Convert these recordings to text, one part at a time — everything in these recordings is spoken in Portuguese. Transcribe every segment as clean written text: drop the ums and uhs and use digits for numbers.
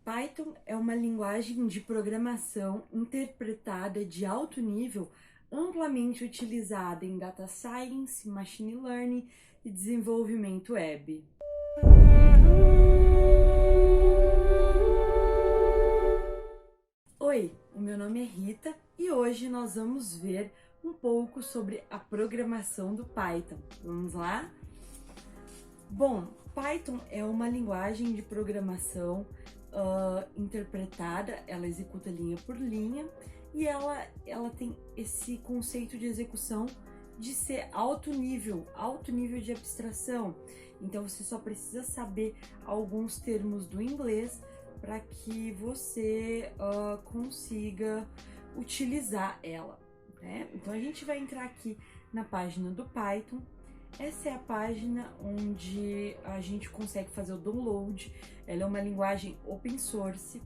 Python é uma linguagem de programação interpretada de alto nível, amplamente utilizada em data science, machine learning e desenvolvimento web. Oi, o meu nome é Rita e hoje nós vamos ver um pouco sobre a programação do Python. Vamos lá? Bom, Python é uma linguagem de programação interpretada, ela executa linha por linha e ela tem esse conceito de execução de ser alto nível de abstração. Então você só precisa saber alguns termos do inglês para que você consiga utilizar ela, né? Então a gente vai entrar aqui na página do Python. Essa é a página onde a gente consegue fazer o download. Ela é uma linguagem open source,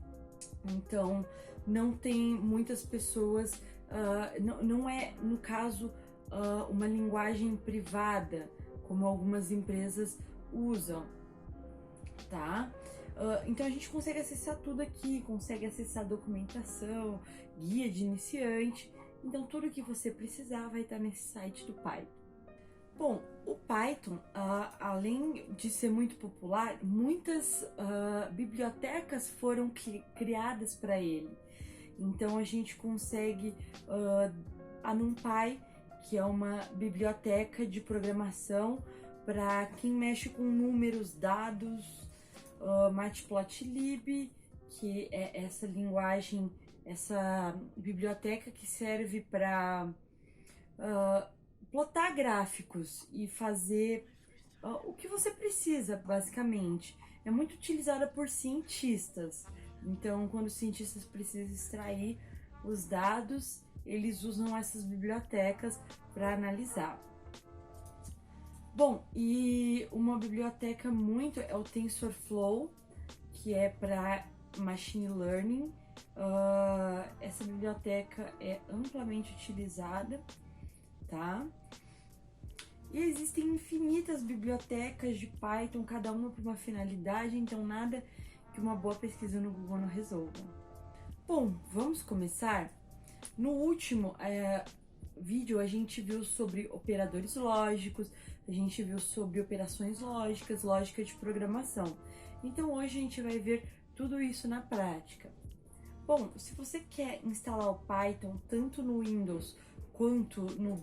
então não tem muitas pessoas, não é, no caso, uma linguagem privada, como algumas empresas usam, tá? Então a gente consegue acessar tudo aqui, consegue acessar documentação, guia de iniciante, então tudo que você precisar vai estar nesse site do Python. Bom, o Python, além de ser muito popular, muitas bibliotecas foram criadas para ele. Então a gente consegue a NumPy, que é uma biblioteca de programação para quem mexe com números, dados, Matplotlib, que é essa linguagem, essa biblioteca que serve para plotar gráficos e fazer o que você precisa, basicamente. É muito utilizada por cientistas. Então, quando os cientistas precisam extrair os dados, eles usam essas bibliotecas para analisar. Bom, e uma biblioteca muito é o TensorFlow, que é para machine learning. Essa biblioteca é amplamente utilizada, tá? E existem infinitas bibliotecas de Python, cada uma para uma finalidade, então nada que uma boa pesquisa no Google não resolva. Bom, vamos começar? No último vídeo a gente viu sobre operadores lógicos, a gente viu sobre operações lógicas, lógica de programação. Então hoje a gente vai ver tudo isso na prática. Bom, se você quer instalar o Python tanto no Windows quanto no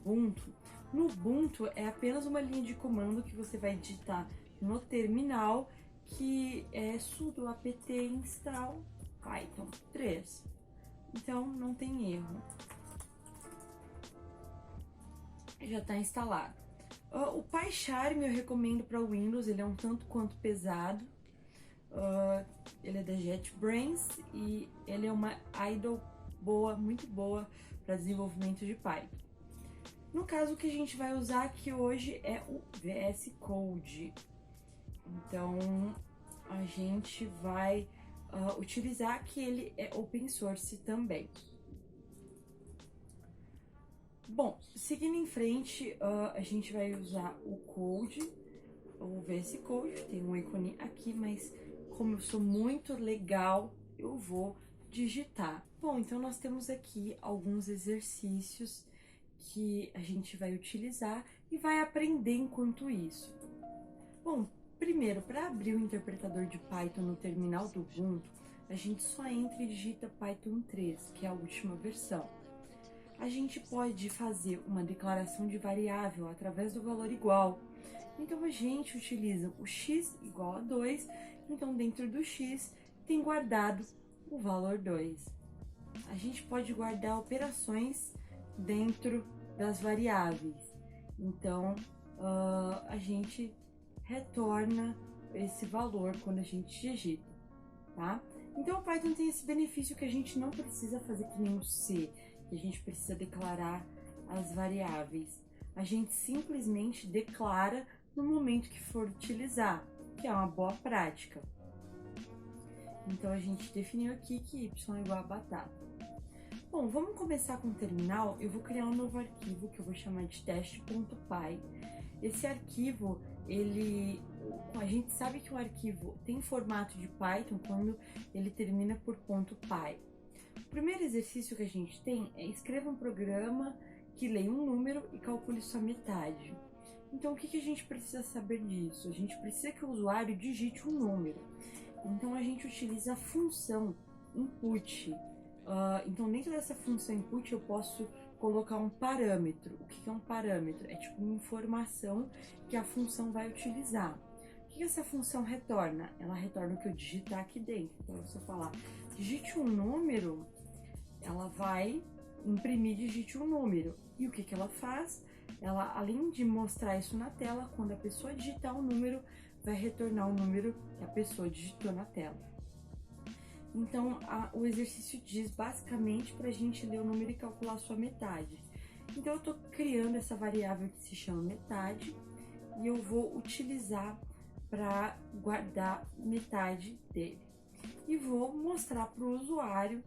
Ubuntu é apenas uma linha de comando que você vai digitar no terminal, que é sudo apt install python 3. Então não tem erro. Já está instalado. O PyCharm eu recomendo para o Windows, ele é um tanto quanto pesado. Ele é da JetBrains e ele é uma idle boa, muito boa para desenvolvimento de Python. No caso, o que a gente vai usar aqui hoje é o VS Code. Então, a gente vai utilizar que ele é open source também. Bom, seguindo em frente, a gente vai usar o Code, o VS Code, tem um ícone aqui, mas como eu sou muito legal, eu vou digitar. Bom, então nós temos aqui alguns exercícios que a gente vai utilizar e vai aprender enquanto isso. Bom, primeiro, para abrir o interpretador de Python no terminal do Ubuntu, a gente só entra e digita Python 3, que é a última versão. A gente pode fazer uma declaração de variável através do valor igual. Então a gente utiliza o x igual a 2, então dentro do x tem guardado o valor 2. A gente pode guardar operações dentro das variáveis, então a gente retorna esse valor quando a gente digita, tá? Então o Python tem esse benefício que a gente não precisa fazer que nem o C, que a gente precisa declarar as variáveis. A gente simplesmente declara no momento que for utilizar, que é uma boa prática. Então a gente definiu aqui que y é igual a batata. Bom, vamos começar com o terminal. Eu vou criar um novo arquivo que eu vou chamar de teste.py. Esse arquivo a gente sabe que o arquivo tem formato de Python quando ele termina por .py. O primeiro exercício que a gente tem é escreva um programa que leia um número e calcule sua metade. Então, o que a gente precisa saber disso? A gente precisa que o usuário digite um número. Então, a gente utiliza a função input. Então, dentro dessa função input, eu posso colocar um parâmetro. O que é um parâmetro? É tipo uma informação que a função vai utilizar. O que essa função retorna? Ela retorna o que eu digitar aqui dentro. Então, se eu falar digite um número, ela vai imprimir digite um número. E o que ela faz? Ela, além de mostrar isso na tela, quando a pessoa digitar o número, vai retornar o número que a pessoa digitou na tela. Então, o exercício diz basicamente para a gente ler o número e calcular a sua metade. Então, eu estou criando essa variável que se chama metade e eu vou utilizar para guardar metade dele. E vou mostrar para o usuário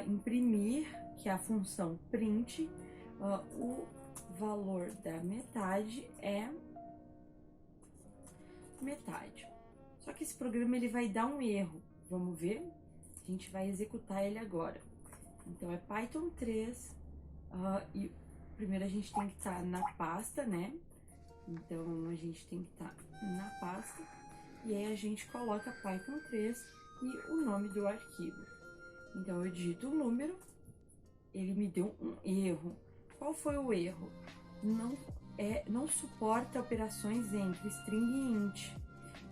imprimir, que é a função print, o valor da metade é metade. Só que esse programa ele vai dar um erro. Vamos ver? A gente vai executar ele agora. Então é Python 3 e primeiro a gente tem que estar na pasta, né? Então a gente tem que estar na pasta e aí a gente coloca Python 3 e o nome do arquivo. Então eu digito o número, ele me deu um erro. Qual foi o erro? Não suporta operações entre string e int.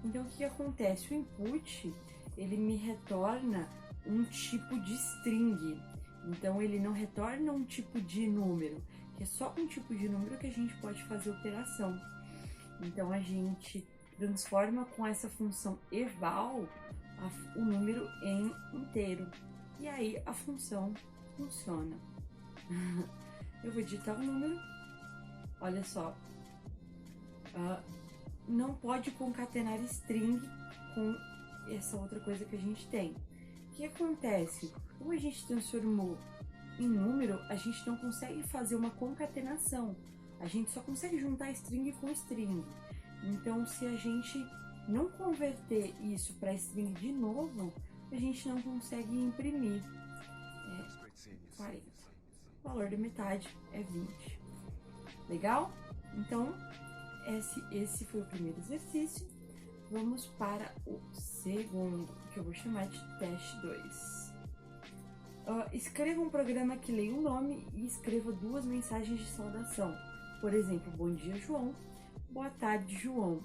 Então o que acontece? O input ele me retorna um tipo de string. Então ele não retorna um tipo de número, que é só um tipo de número que a gente pode fazer operação. Então a gente transforma com essa função eval o número em inteiro. E aí a função funciona. Eu vou digitar o número. Olha só. Não pode concatenar string com essa outra coisa que a gente tem. O que acontece? Como a gente transformou em número, a gente não consegue fazer uma concatenação. A gente só consegue juntar string com string. Então, se a gente não converter isso para string de novo, a gente não consegue imprimir. 40. O valor da metade é 20. Legal? Então, esse foi o primeiro exercício. Vamos para o segundo, que eu vou chamar de teste 2. Escreva um programa que leia um nome e escreva 2 mensagens de saudação. Por exemplo, bom dia, João. Boa tarde, João.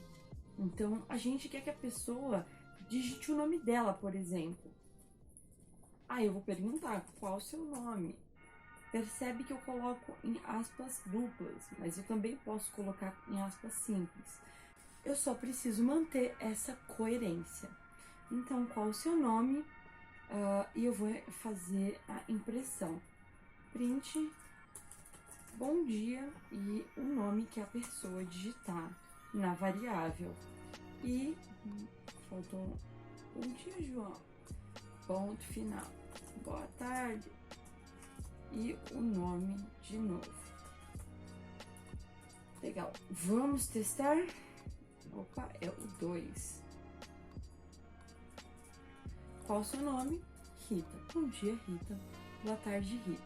Então, a gente quer que a pessoa digite o nome dela, por exemplo. Eu vou perguntar qual o seu nome. Percebe que eu coloco em aspas duplas, mas eu também posso colocar em aspas simples. Eu só preciso manter essa coerência. Então, qual o seu nome? E eu vou fazer a impressão. Print, bom dia e o nome que a pessoa digitar na variável. E faltou bom dia, João. Ponto final. Boa tarde. E o nome de novo. Legal. Vamos testar? Opa, é o 2. Qual o seu nome? Rita. Bom dia, Rita. Boa tarde, Rita.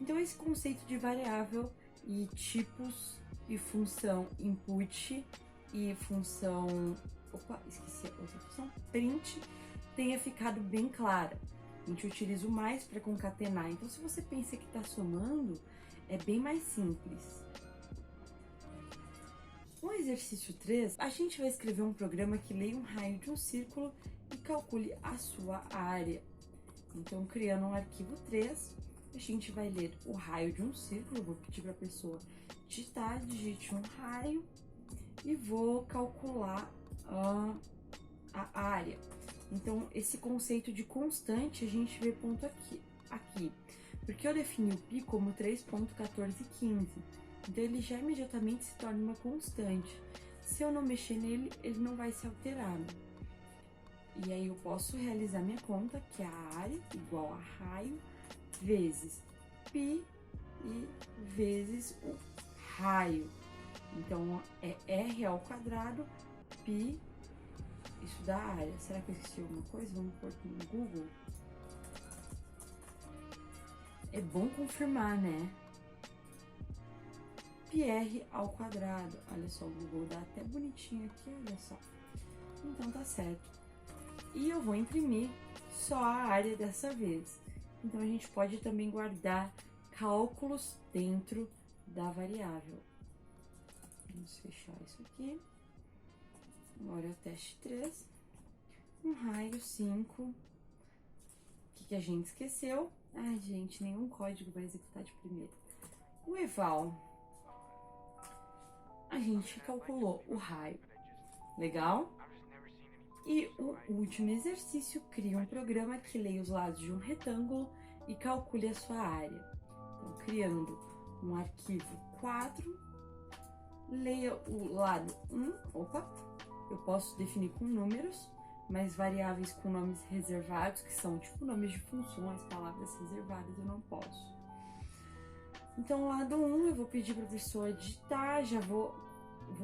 Então, esse conceito de variável e tipos e função input e função... Opa, esqueci a outra função. Print tenha ficado bem clara. A gente utiliza o mais para concatenar. Então, se você pensa que está somando, é bem mais simples. No exercício 3, a gente vai escrever um programa que leia um raio de um círculo e calcule a sua área. Então, criando um arquivo 3, a gente vai ler o raio de um círculo. Eu vou pedir para a pessoa digitar, digite um raio e vou calcular a área. Então, esse conceito de constante, a gente vê ponto aqui. Porque eu defini o π como 3.1415. Então, ele já imediatamente se torna uma constante. Se eu não mexer nele, ele não vai ser alterado. E aí, eu posso realizar minha conta, que é a área igual a raio, vezes π e vezes o raio. Então, é R ao quadrado, π, isso dá área. Será que eu esqueci alguma coisa? Vamos pôr aqui no Google. É bom confirmar, né? πr ao quadrado. Olha só, o Google dá até bonitinho aqui, olha só. Então tá certo. E eu vou imprimir só a área dessa vez. Então a gente pode também guardar cálculos dentro da variável. Vamos fechar isso aqui. Agora é o teste 3. Um raio 5. O que a gente esqueceu? Ai, gente, nenhum código vai executar de primeira. O eval. A gente calculou o raio. Legal? E o último exercício, cria um programa que leia os lados de um retângulo e calcule a sua área. Então, criando um arquivo 4, leia o lado 1, eu posso definir com números, mas variáveis com nomes reservados, que são tipo nomes de funções, palavras reservadas, eu não posso. Então, lado 1, eu vou pedir para a pessoa digitar, vou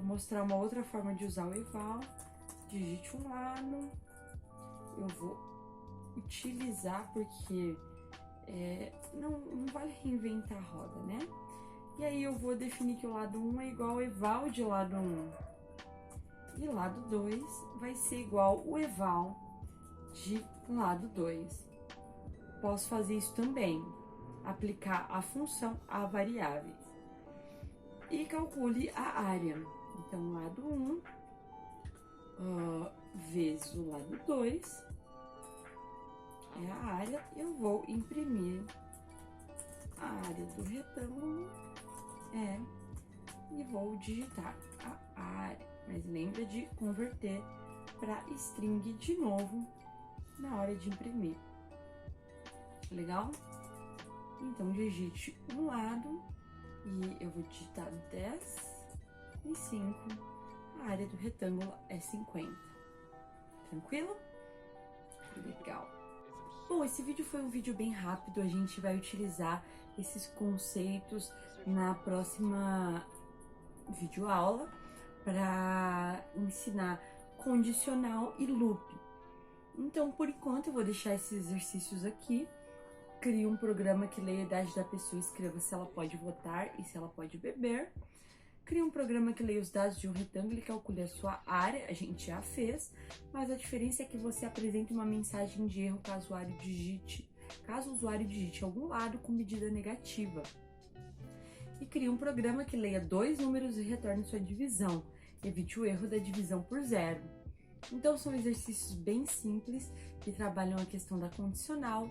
mostrar uma outra forma de usar o eval. Digite um lado, eu vou utilizar porque não vale reinventar a roda, né? E aí eu vou definir que o lado 1 é igual ao eval de lado 1 e lado 2 vai ser igual o eval de lado 2. Posso fazer isso também, aplicar a função a variáveis. E calcule a área. Então, lado 1 vezes o lado 2 é a área, eu vou imprimir a área do retângulo e vou digitar a área, mas lembra de converter para string de novo na hora de imprimir. Legal? Então digite um lado e eu vou digitar 10 e 5. A área do retângulo é 50. Tranquilo? Legal. Bom, esse vídeo foi um vídeo bem rápido. A gente vai utilizar esses conceitos na próxima videoaula para ensinar condicional e loop. Então, por enquanto, eu vou deixar esses exercícios aqui. Crie um programa que leia a idade da pessoa e escreva se ela pode votar e se ela pode beber. Crie um programa que leia os dados de um retângulo e calcule a sua área, a gente já fez, mas a diferença é que você apresenta uma mensagem de erro caso o usuário digite algum lado com medida negativa. E crie um programa que leia 2 números e retorne sua divisão, evite o erro da divisão por 0. Então são exercícios bem simples que trabalham a questão da condicional,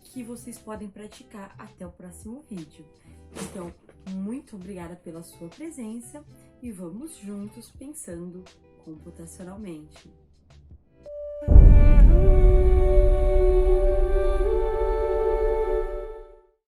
que vocês podem praticar até o próximo vídeo. Então, muito obrigada pela sua presença e vamos juntos pensando computacionalmente.